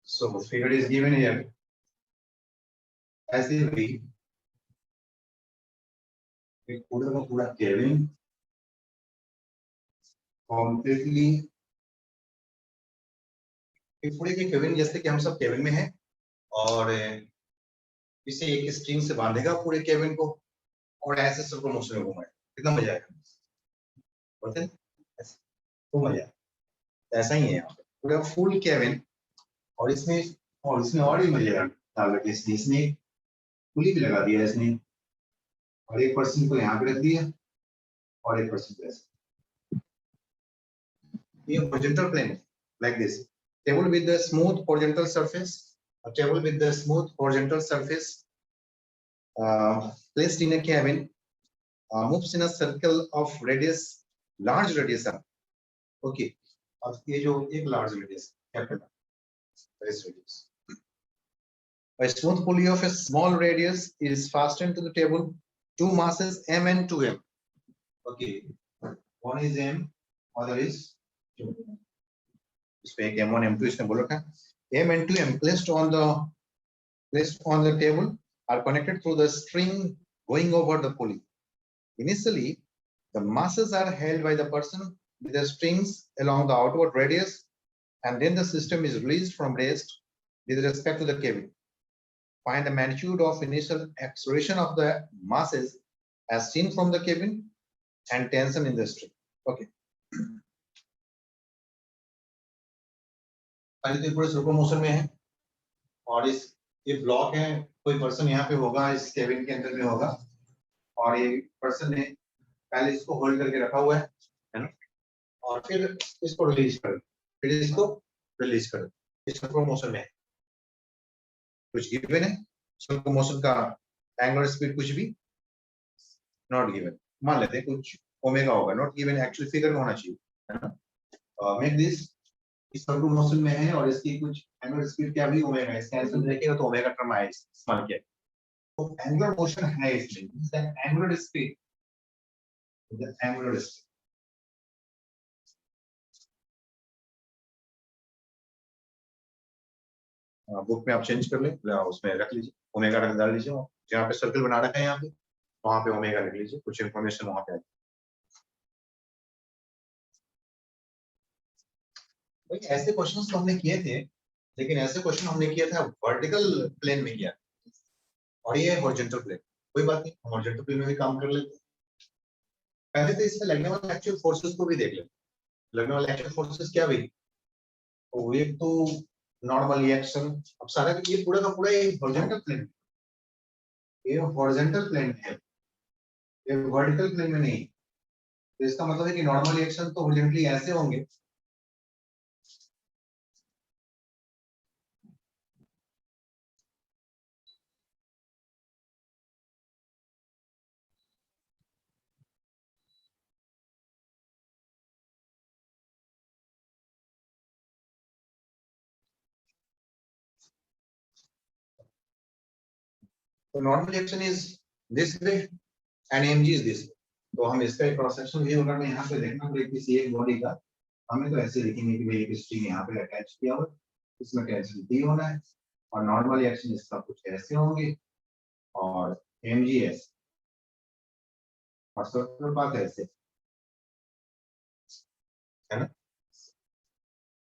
So figure is given here as if we पूरा Kevin completely पूरे के Kevin, जैसे कि हम सब केविन में हैं और इसे एक स्ट्रिंग से बांधेगा पूरे केबिन को और ऐसे सर्कुलर मोशन में घुमाएगा। कितना मजा आएगा, बोलते हैं तो मजा। ऐसा ही है यहाँ पे पूरा फुल केबिन और इसमें और भी मजेदार डाल रखे। इसने पुली भी लगा दिया इसने और एक पर्सन को यहाँ पे रख दिया और एक पर्सन को ऐसे। ये हॉरिजॉन्टल प्लेन है, like this table with the smooth horizontal surface, a table with the smooth horizontal surface placed in a cabin moves in a circle of radius, large radius. Okay, और ये जो एक large radius capital radius, a smooth pulley of a small radius is fastened to the table. Two masses m and 2m. Okay, one is m, other is 2. इसमें एक m1 m2 इसने बोला था। M and 2m placed on the table are connected through the string going over the pulley. Initially, the masses are held by the person with the strings along the outward radius, and then the system is released from rest with respect to the cabin. Find the magnitude of initial acceleration of the masses as seen from the cabin and tension in the string. Okay. पहले तो पूरे circular motion में है और ये block है, कोई person यहाँ पे होगा, इस केबिन के अंदर में होगा और ये पर्सन ने पहले इसको होल्ड करके रखा हुआ है ना, और फिर इसको रिलीज करो, फिर इसको रिलीज करो। इस सर्कुलर मोशन में कुछ गिवन है, सर्कुलर मोशन का एंगुलर स्पीड कुछ भी नॉट गिवन, मान लेते हैं कुछ ओमेगा होगा, नॉट गिवन, एक्चुअल फिगर में होना चाहिए, है ना। मेक दिस इस सर्कुलर मोशन में है और इसकी कुछ एंगुलर स्पीड क्या भी ओमेगा है, इसका आंसर देखिएगा तो ओमेगा टर्म आए इस्तेमाल किया, तो एंगुलर मोशन है इसमें, the angular speed, the angular speed. Book में आप चेंज कर ले, उसमें रख लीजिए, ओमेगा रख डाल लीजिए, जहाँ पे सर्कल बना रखा है यहाँ पे वहां पे ओमेगा रख लीजिए, कुछ इंफॉर्मेशन वहां पे। ऐसे क्वेश्चंस तो हमने किए थे, लेकिन ऐसे क्वेश्चन हमने किया था वर्टिकल प्लेन में किया और ये हॉरिजॉन्टल प्लेन। कोई बात नहीं, हॉरिजॉन्टल प्लेन में भी काम कर लेते हैं। पहले तो इसमें लगने वाले एक्चुअल फोर्सेस को भी देख लेते, लगने वाले एक्चुअल फोर्सेस क्या भी, तो एक तो नॉर्मल रिएक्शन, अब सारा ये पूरा का पूरा हॉरिजॉन्टल प्लेन, ये हॉरिजॉन्टल प्लेन है, ये वर्टिकल प्लेन में नहीं, तो इसका मतलब है कि नॉर्मल रिएक्शन तो हॉरिजॉन्टली ऐसे होंगे, तो normal reaction is this way and mg is this way. तो हम इसका एक क्रॉस सेक्शन भी अगर मैं यहाँ पे देखना पड़े किसी एक बॉडी का, हमें तो ऐसे लिखेंगे कि भाई एक स्ट्रिंग यहाँ पे अटैच किया हुआ, इसमें टेंशन D होना है और नॉर्मल रिएक्शन इसका कुछ ऐसे होंगे और mg ऐसे और सर्कुलर पाथ ऐसे, है ना।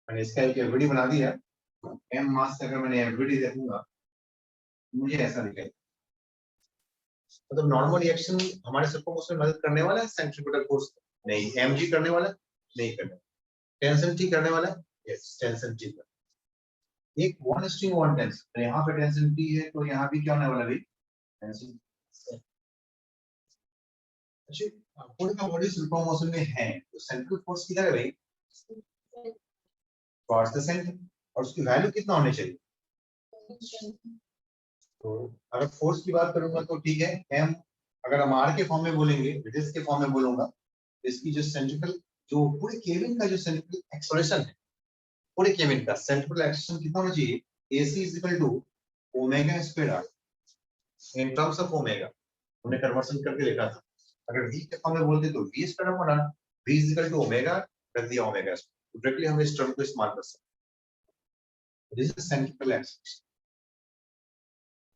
मैंने इसका एक एवरीडी बना दिया, m मास से अगर मैंने एवरीडी देखूंगा मुझे ऐसा दिखेगा, मतलब नॉर्मल रिएक्शन हमारे सर्कुलर मोशन में मदद करने वाला है, सेंट्रीपिटल फोर्स नहीं, mg करने वाला नहीं, करने टेंशन T करने वाला, यस टेंशन T कर, एक वन स्ट्रिंग वन टेंशन, तो यहाँ पे टेंशन T है तो यहाँ भी क्या होने वाला भाई, टेंशन। अच्छा पूरे का बॉडी सर्कुलर मोशन में है तो सेंट्रल फोर्स किधर है भाई, टुवर्ड्स द सेंटर, और उसकी वैल्यू कितना होनी चाहिए, तो अगर फोर्स की बात करूंगा तो ठीक है, m अगर हम r के फॉर्म में बोलेंगे, रेडियस के फॉर्म में बोलूंगा, इसकी जो सेंट्रिकल, जो पूरे केबिन का जो सेंट्रिकल एक्सेलरेशन है, पूरे केबिन का सेंट्रिकल एक्सेलरेशन कितना होना चाहिए, AC omega square r in terms of omega, हमने कन्वर्शन करके लिखा था। अगर v के फॉर्म में बोलते तो v square upon r, v omega रख दिया ओमेगा, डायरेक्टली हम इस टर्म को इस्तेमाल कर सकते हैं। This is centripetal acceleration.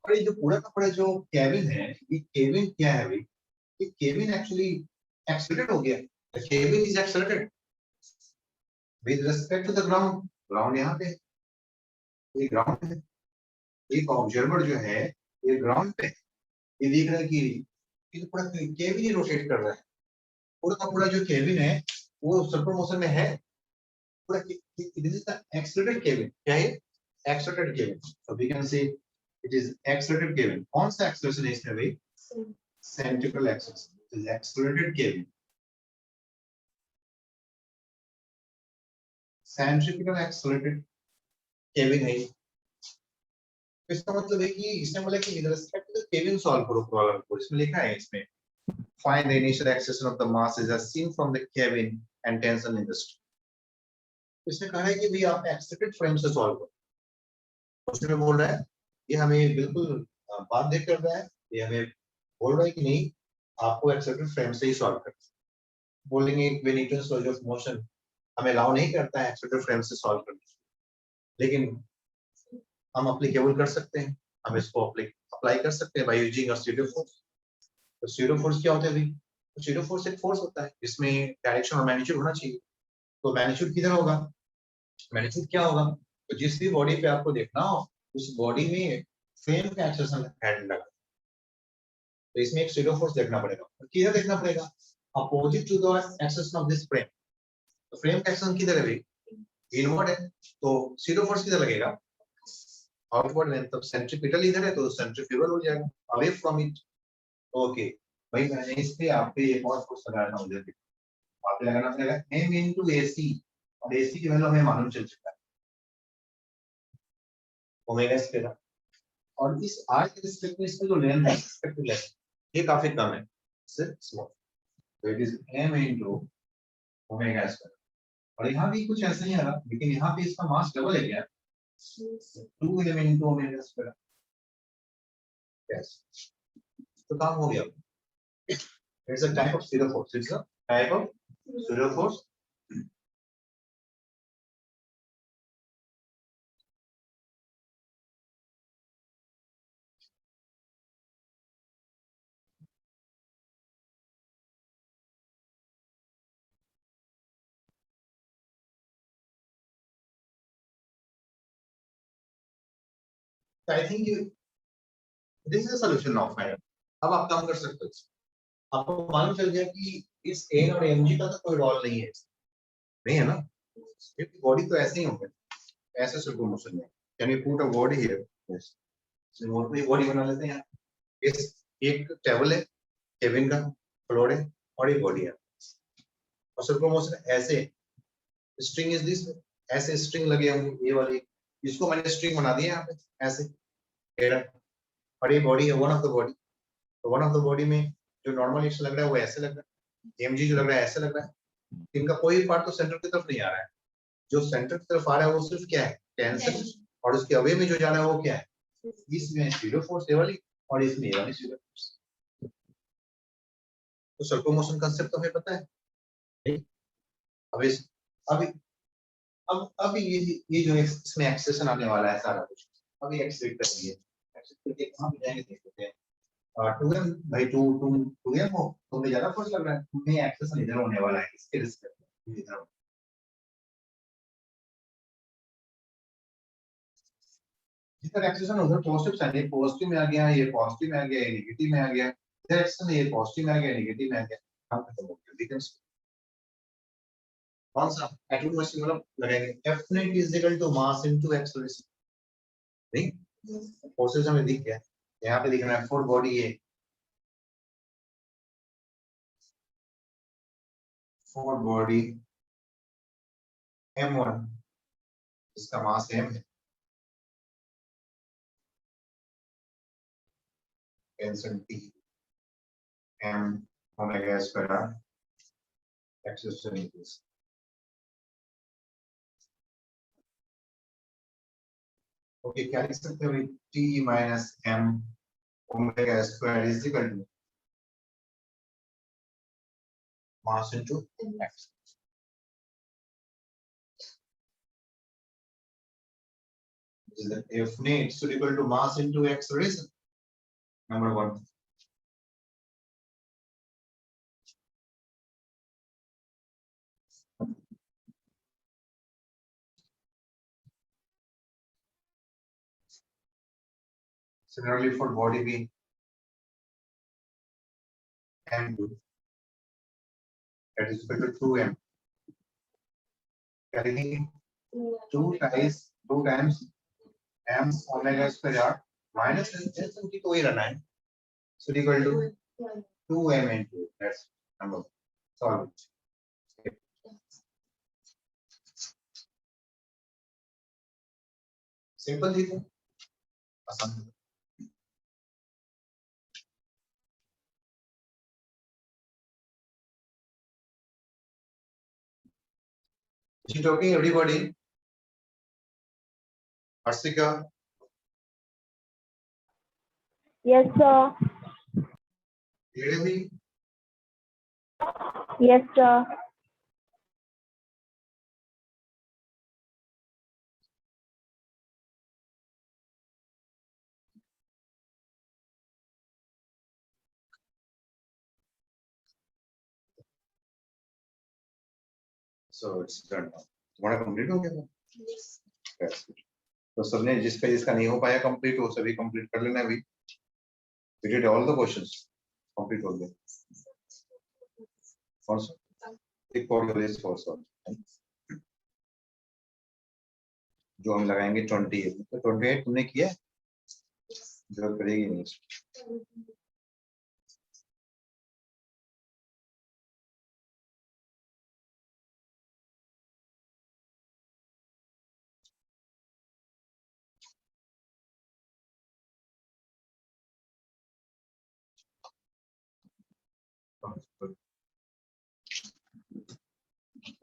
और ये जो पूरा का पूरा जो केविन है, ये केविन क्या है भाई? ये केविन एक्चुअली एक्सेलरेटेड हो गया। The cabin is accelerated with respect to the ground. Ground यहाँ पे, ये ग्राउंड है, एक ऑब्जर्वर जो है ये ग्राउंड पे, ये देख रहा है कि ये पूरा केविन ही रोटेट कर रहा है। पूरा का पूरा जो केविन है वो सर्कुलर मोशन में है पूरा। This is the accelerated cabin. क्या है? Accelerated cabin. So we can say it is accelerated cabin. कौन सा एक्सेलरेशन है इसमें भाई? Centripetal acceleration. It is accelerated cabin. Centripetal accelerated cabin है। इसका मतलब है कि इसने बोला कि with respect to the cabin solve करो प्रॉब्लम को। इसमें लिखा है इसमें find the initial acceleration of the masses as seen from the cabin and tension in the stream. इसने कहा है कि भी आप एक्सेलरेटेड फ्रेम से सॉल्व करो। उसमें बोल रहा है ये हमें बिल्कुल बात देख कर रहा है, ये हमें बोल रहा है कि नहीं आपको एक्सेलरेटेड फ्रेम से ही सॉल्व करना है। बोलेंगे कि न्यूटन्स लॉ ऑफ मोशन हमें अलाउ नहीं करता है एक्सेलरेटेड फ्रेम से सॉल्व करना, लेकिन हम अप्लीकेबल कर सकते हैं, हम इसको अप्लाई कर सकते हैं by using a stereo force. तो स्टीरियो फोर्स क्या होता है भाई? तो स्टीरियो फोर्स एक फोर्स होता है जिसमें डायरेक्शन और मैग्नीट्यूड होना चाहिए। तो मैग्नीट्यूड किधर होगा? मैग्नीट्यूड क्या होगा? तो जिस भी बॉडी पे आपको देखना हो उस बॉडी में फ्रेम का एक्सेलरेशन हैंड लगा, तो इसमें एक स्टीरियो फोर्स देखना पड़ेगा। तो किधर देखना पड़ेगा? Opposite to the acceleration of this frame. तो फ्रेम का एक्सेलरेशन किधर है भाई? इनवर्ड है, तो स्टीरियो फोर्स किधर लगेगा? आउटवर्ड में। तब सेंट्रीपिटल इधर है तो सेंट्रीफ्यूगल हो जाएगा, अवे फ्रॉम इट। ओके भाई, मैंने इस पे आप पे एक और फोर्स लगाया था मुझे, आप पे लगाना पड़ेगा m into AC, और AC की वैल्यू हमें मालूम चल चुका है ओमेगा स्क्वायर। और इस r के रिस्पेक्ट में इसका जो लेंथ है रिस्पेक्ट टू लेंथ ये काफी कम है, सिर्फ स्मॉल, तो it is m into omega square. और यहाँ भी कुछ ऐसा ही आ रहा, लेकिन यहाँ पे इसका मास डबल है क्या? 2m into omega square. Yes, तो काम हो गया। It's a type of zero force. It's a type of zero force. So I think you this is a solution now final. अब आप काम कर सकते हो। आपको मालूम चल गया कि इस n और mg का तो कोई रोल नहीं है, नहीं है ना, क्योंकि बॉडी तो ऐसे ही होंगे, ऐसे सर्कुलर मोशन में। Can we put a body here? Yes, so ये बॉडी बना लेते हैं यहाँ। इस एक टेबल है, केबिन का फ्लोर है और ये बॉडी है, और सर्कुलर मोशन ऐसे स्ट्रिंग इज दिस, ऐसे स्ट्रिंग लगे होंगे ये वाली, इसको मैंने स्ट्रिंग बना दिया यहाँ पे ऐसे, और ये बॉडी है वन ऑफ द बॉडी। तो वन ऑफ द बॉडी में जो नॉर्मल एक्शन लग रहा है वो ऐसे लग रहा है, एमजी जो लग रहा है ऐसे लग रहा है। इनका कोई पार्ट तो सेंटर की तरफ नहीं आ रहा है, जो सेंटर की तरफ आ रहा है वो सिर्फ क्या है? टेंशन, और उसके अवे में जो जा रहा है वो क्या है? इसमें स्टीरियो फोर्स ये वाली और इसमें ये वाली स्टीरियो फोर्स। तो सर्कुलर मोशन कांसेप्ट तो हमें पता है, नहीं? अब इस अभी अब ये जो इसमें एक्सेशन आने वाला है सारा कुछ, अभी एक्सपेक्ट करेंगे, एक्सपेक्ट करके कहां पे जाएंगे देख लेते हैं। 2m भाई 2m हो, तुम्हें ज्यादा फोर्स लग रहा है, तुम्हें एक्सेशन इधर होने वाला है, इसके रिस्पेक्ट में इधर जिधर एक्सेशन उधर पॉजिटिव साइन, ये पॉजिटिव में आ गया, ये पॉजिटिव में आ गया, ये नेगेटिव में आ गया, इधर एक्सेशन ये पॉजिटिव में आ गया, नेगेटिव में आ गया, हम खत्म हो गया। ठीक है, कौन सा एटॉमिक मास मतलब लगाएंगे? F net is equal to mass into acceleration, नहीं फोर्सेस हमें दिख गया, यहाँ पे दिख रहा है फोर बॉडी है, फोर बॉडी m1, इसका मास m है, tension T, m omega square, acceleration is okay. क्या लिख सकते हैं? T minus m omega square is equal to mass into x। is that F net should equal to mass into acceleration. Number one. Similarly for body B, M2, that is equal to 2m. Carrying two times m omega square r minus s की तो ही रहना है. So equal to 2m into that's number. Solve. Simple चीज है. आसान. Is she talking everybody? Arsika? Yes, sir. Really? Yes, sir. So it's done now. तुम्हारा complete हो गया? Yes. तो सबने जिसका नहीं हो पाया कंप्लीट वो सभी कंप्लीट कर लेना अभी. We did all the questions. Complete हो गया. Also, एक for your list for solve. जो हम लगाएंगे 28. तो 28 तुमने किया? जरूरत पड़ेगी नहीं.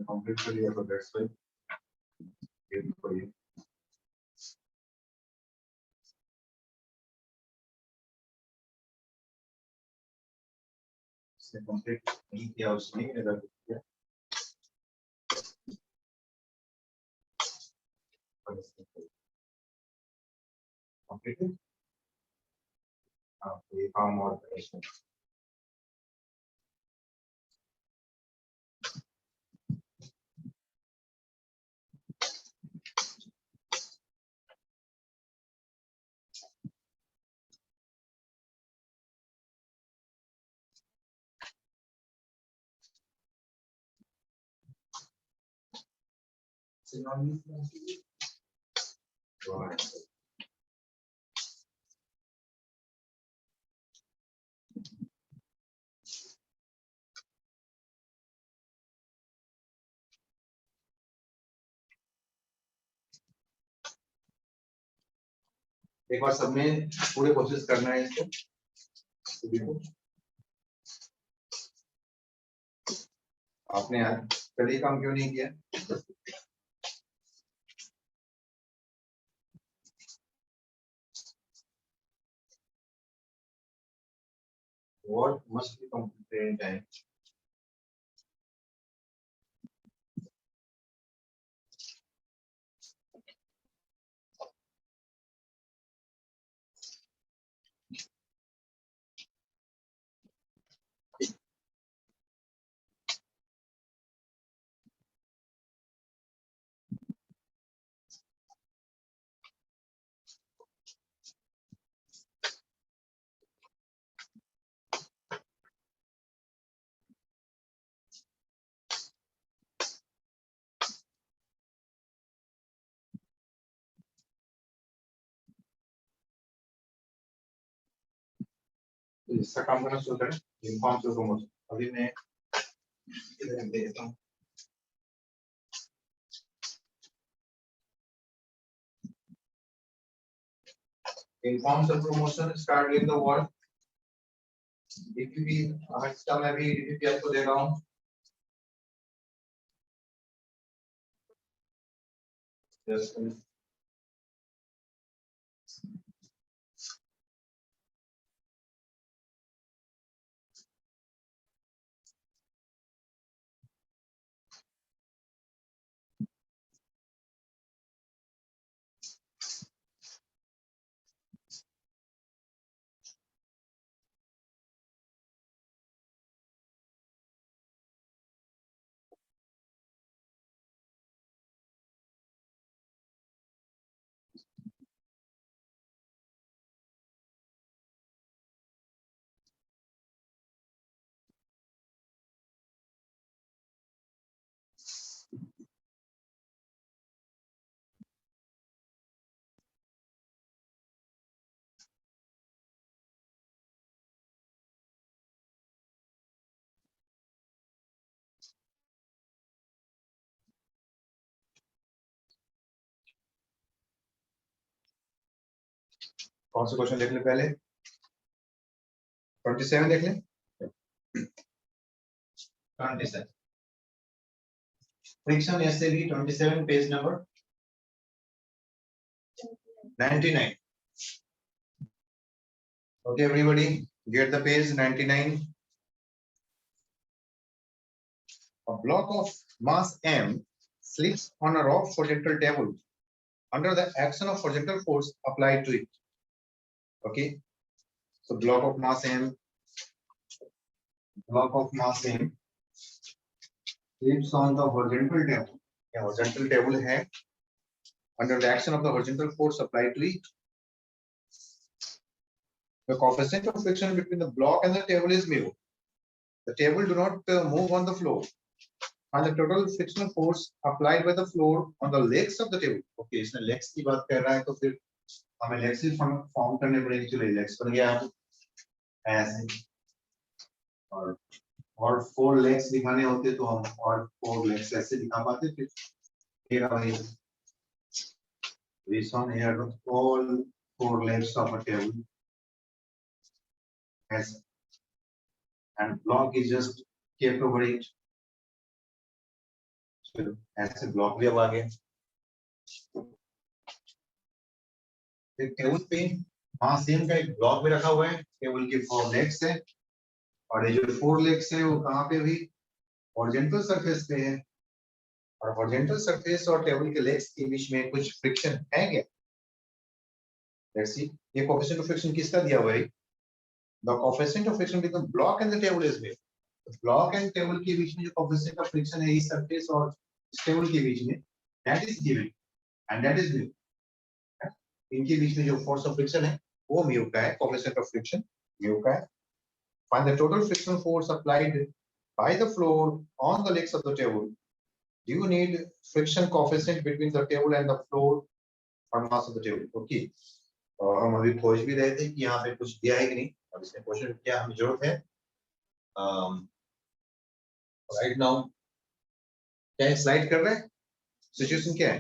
Complete कर लिया तो that's why ये for you. से कंप्लीट नहीं किया उसने इधर किया. Completed. हाँ ये काम और करें. एक बार सबने पूरे कोशिश करना है इसको. देखो आपने यार कल ये काम क्यों नहीं किया? What must be completed in time? तो इसका काम करना शुरू करें. Inform to promote. अभी मैं इधर देता हूँ. Informs the promotion start with the word. DPP Harsha में भी DPP आपको दे रहा हूँ. Yes. कौन सा क्वेश्चन देख ले पहले? 27 देख ले। 27 फ्रिक्शन ऐसे भी 27 page number 99. Okay, everybody, get the page 99. A block of mass m slips on a rock horizontal table under the action of horizontal force applied to it. Okay, so block of mass m slips on the horizontal table. Yeah, horizontal table है under the action of the horizontal force applied to it. The coefficient of friction between the block and the table is mu. The table do not move on the floor. And the total frictional force applied by the floor on the legs of the table. Okay, इसमें legs की बात कर रहा है तो फिर हमें legs ही form करने पड़ेंगे. चलो legs बन गया ऐसे और 4 legs दिखाने होते तो हम और 4 legs ऐसे दिखा पाते फिर ये भाई we saw here all 4 legs of a table as and block is just kept over it. ऐसे ब्लॉक भी अब आ गया. टेबल पे मास m का एक ब्लॉक भी रखा हुआ है. टेबल के 4 लेग्स है और ये जो 4 लेग्स है वो कहाँ पे भी हॉरिजॉन्टल सरफेस पे है और हॉरिजॉन्टल सरफेस और टेबल के लेग्स के बीच में कुछ फ्रिक्शन है क्या? Let's see. ये कोएफिशिएंट ऑफ फ्रिक्शन किसका दिया हुआ है? The coefficient of friction between the block and the table is given. Block and table के बीच में जो कोएफिशिएंट ऑफ फ्रिक्शन है इस सरफेस और इस टेबल के बीच में that is given and that is mu. इनके बीच में जो फोर्स ऑफ फ्रिक्शन है वो म्यू का है. कोएफिशिएंट ऑफ फ्रिक्शन म्यू का है. Find the total frictional force applied by the floor on the legs of the table. Do you need friction coefficient between the table and the floor or mass of the table? Okay. और हम अभी खोज भी रहे थे कि यहाँ पे कुछ दिया है कि नहीं और इसमें क्वेश्चन क्या हमें जरूरत है. राइट नाउ क्या स्लाइड कर रहे हैं? सिचुएशन क्या है?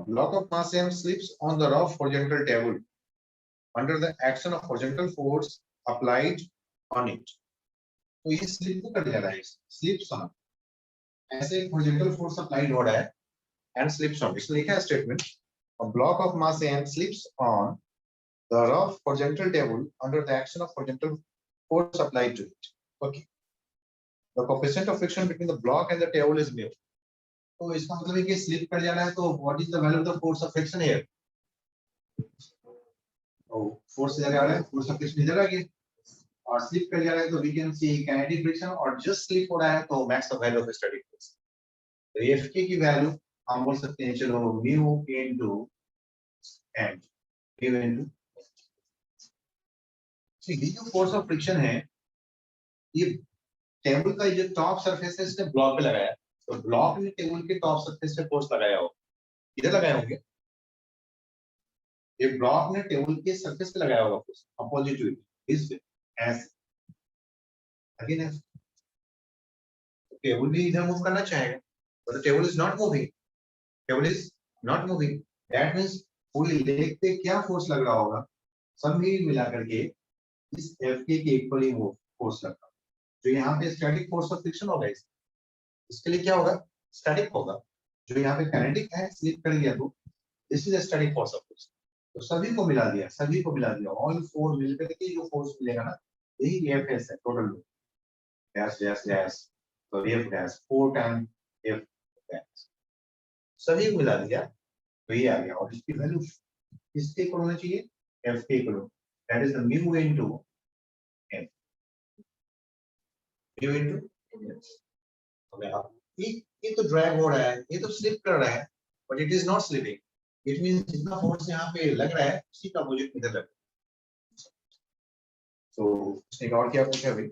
Block of mass m slips on the rough horizontal table under the action of horizontal force applied on it. तो ये स्लिप कर जा रहा है. स्लिप्स ऑन ऐसे एक horizontal force applied हो रहा है and slips on. इसमें लिखा है statement a block of mass m slips on the rough horizontal table under the action of horizontal force applied to it. Okay. The coefficient of friction between the block and the table is mu. तो इसका मतलब है कि slip कर जा रहा है तो what is the value of the force of friction here? तो फोर्स इधर आ रहा है, फोर्स ऑफ फ्रिक्शन इधर आ गया और स्लिप कर जा रहा है तो we can see kinetic friction और जस्ट स्लिप हो रहा है तो max the value of static force. तो एफ के की वैल्यू हम बोल सकते हैं चलो mu into M mu into. ये जो फोर्स ऑफ फ्रिक्शन है ये टेबल का जो टॉप सरफेस है इसने ब्लॉक पे लगाया है तो ब्लॉक ने टेबल के टॉप सरफेस पे फोर्स लगाया हो. इधर लगाए होंगे. ये ब्लॉक ने टेबल के सरफेस पे लगाया होगा फोर्स अपोजिट टू इट इस एस अगेन टेबल भी इधर मूव करना चाहेगा but the table is not moving. Table is not moving. That means पूरी लेग पे क्या फोर्स लग रहा होगा सभी मिला करके इस एफ के इक्वली वो फोर्स लगा जो यहाँ पे स्टैटिक फोर्स ऑफ फ्रिक्शन होगा. इसके लिए क्या होगा? स्टैटिक होगा. जो यहाँ पे काइनेटिक है स्लिप कर गया तो this is static force of friction. तो सभी को मिला दिया ऑल 4 मिलकर के जो फोर्स मिलेगा ना यही एफएस है टोटल गैस तो F gas 4 time F gas सभी को मिला दिया तो ये आ गया और इसकी वैल्यू किसके इक्वल होना चाहिए? एफ के equal. That is the mu into F mu into. ये तो ड्रैग हो रहा है ये तो स्लिप कर रहा है but it is not slipping. It means जितना फोर्स यहाँ पे लग रहा है उसी का अपोजिट इधर लग रहा है. तो इसने और क्या पूछा भाई?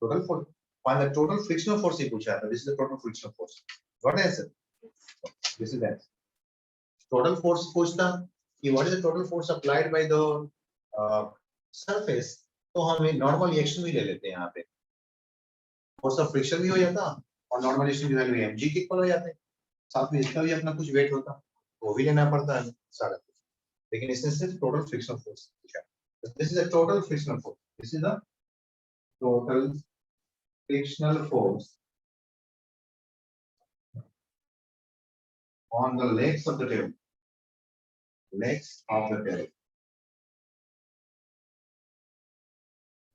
Total force. Find the total frictional force ही पूछा था. This is the total frictional force. What answer? This is that total force पूछता कि what is the total force applied by the surface तो हम नॉर्मल रिएक्शन भी ले लेते हैं. यहाँ पे फोर्स ऑफ फ्रिक्शन भी हो जाता और नॉर्मल रिएक्शन की वैल्यू mg के इक्वल हो जाते. साथ में इसका भी अपना कुछ वेट होता वो भी लेना पड़ता है सारा कुछ. लेकिन इसमें सिर्फ टोटल फ्रिक्शनल फोर्स है। This is a total frictional force, this is the total frictional force on the legs of the table, legs of the table.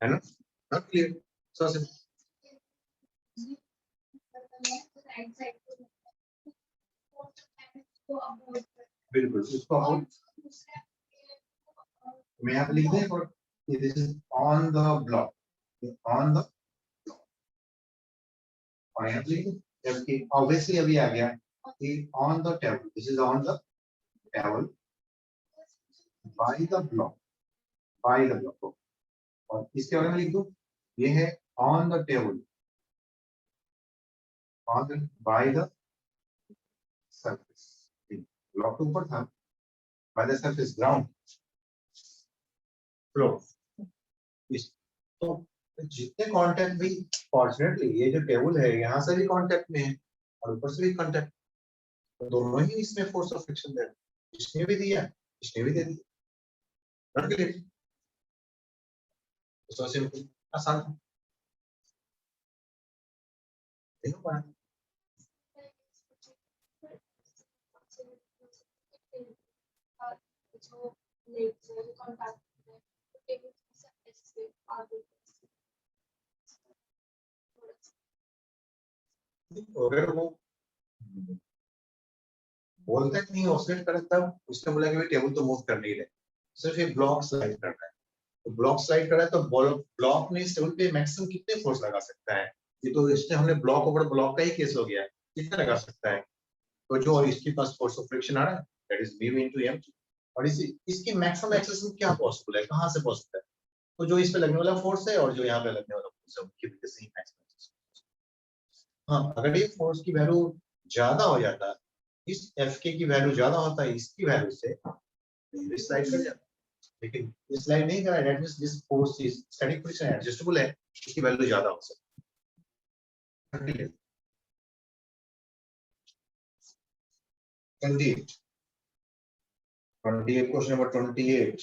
है ना? Not clear? So simple. बिल्कुल इसको हम मैं यहाँ पे लिख दें और this is on the block, on the block. और यहाँ पे लिख दें जबकि obviously अभी आ गया कि on the table, this is on the table by the block, by the block. और इसके बारे में लिख दो, ये है on the table, on the by the surface. Block के ऊपर था, by the surface ground floor. तो जितने कांटेक्ट भी फॉर्चुनेटली ये जो टेबल है यहाँ से भी कांटेक्ट में है और ऊपर से भी कांटेक्ट, तो दोनों ही इसमें फोर्स ऑफ फ्रिक्शन दे रहे हैं, इसने भी दिया इसने भी दे दिया। Not clear? सो सिंपल, आसान नहीं हो पाया। अगर वो बोलता है नहीं ऑसिलेट कर तब उसने बोला कि टेबल तो मूव कर नहीं रहे, सिर्फ एक ब्लॉक स्लाइड कर रहा है, तो ब्लॉक स्लाइड कर रहा है तो ब्लॉक ने इस टेबल पे मैक्सिमम कितने फोर्स लगा सकता है? ये तो इसने हमने ब्लॉक ओवर ब्लॉक का ही केस हो गया, कितना लगा सकता है? तो जो इसके पास फोर्स ऑफ फ्रिक्शन आ रहा है that is v into m, और इसकी मैक्सिमम एक्सेलेरेशन क्या पॉसिबल है, कहां से पॉसिबल है? तो जो इस पे लगने वाला फोर्स है और जो यहाँ पे लगने वाला फोर्स है उनकी वजह से ही मैक्सिमम। हाँ, अगर ये फोर्स की वैल्यू ज्यादा हो जाता है, इस एफ के की वैल्यू ज्यादा होता है इसकी वैल्यू से, इस स्लाइड कर जाता, लेकिन इस स्लाइड नहीं करा, that means this force is static friction adjustable है, इसकी वैल्यू ज्यादा हो सकती है। 28 question number 28.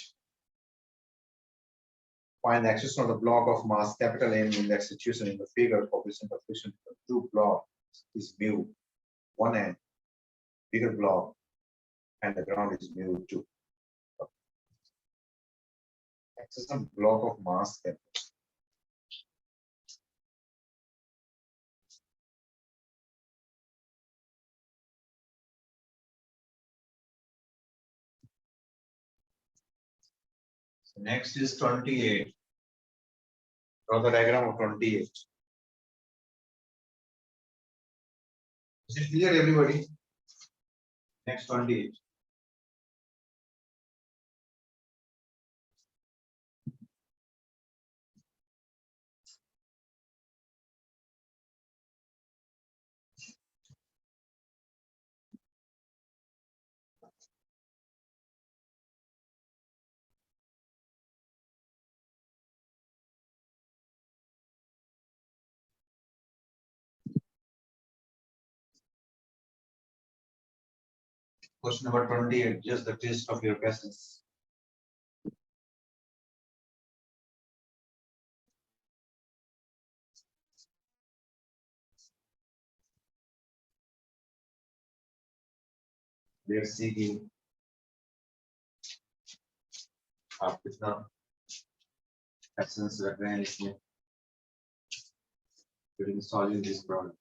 Find the axis of the block of mass capital M in the execution in the figure. Coefficient of friction of the two blocks is mu 1n, bigger block, and the ground is mu 2. Axis of block of mass capital. So next is 28. Draw the diagram of 28. Is it clear, everybody? Next 28. Question number 28, just the test of your patience. Let's see कि आप कितना patience रख रहे हैं इसमें during solving this problem.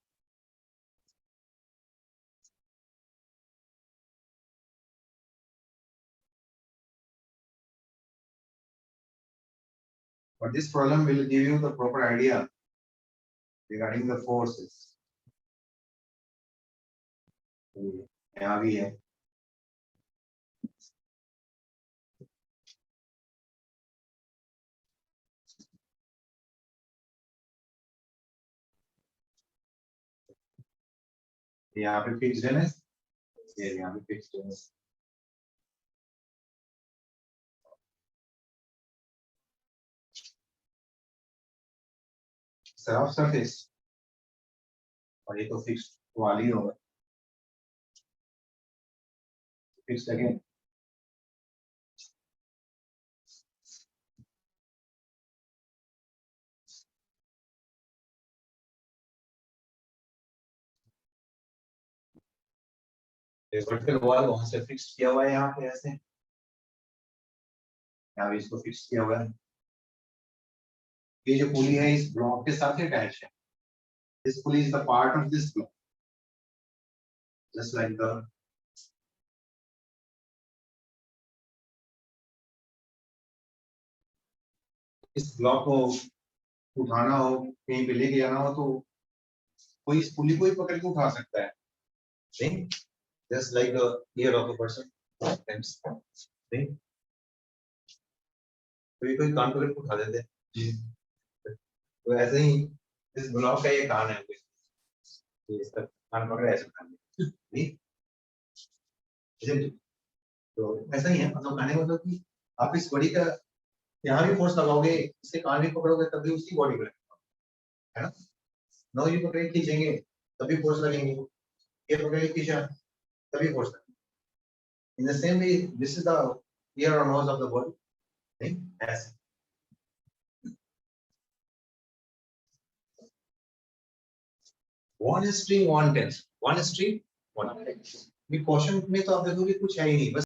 But this problem will give you the proper idea regarding the forces. यहाँ भी है, यहाँ पे फिक्स्ड है ना, ये यहाँ पे फिक्स्ड है। सरफ सरफेस और ये तो फिक्स्ड वाली होगा, फिक्स्ड अगेन वर्टिकल वॉल वहां से फिक्स किया हुआ है यहाँ पे ऐसे, यहाँ भी इसको फिक्स किया हुआ है। ये जो पुली है इस ब्लॉक के साथ अटैच है। This pulley is the part of this block, just like the इस ब्लॉक को उठाना हो, कहीं पे लेके जाना हो, तो कोई इस पुली को ही पकड़ के उठा सकता है, नहीं? Just like the ear of a person. नहीं? कोई कान पकड़ के उठा देते हैं। तो ऐसे ही इस ब्लॉक का ये कान है, ये इसका कान पकड़े ऐसे कान में, नहीं? तो ऐसा ही है, मतलब कहने का मतलब कि आप इस बॉडी का यहाँ भी फोर्स लगाओगे, इसके कान भी पकड़ोगे तब भी उसी बॉडी को लगेगा, है ना? नौ ये पकड़ के खींचेंगे तभी फोर्स लगेंगे, ये पकड़ के खींचा तभी फोर्स लगेगा। In the same way, this is the ear or nose of the body, नहीं? ऐसे one string one tension, one string one tension। Question में तो आप देखोगे कुछ है ही नहीं, बस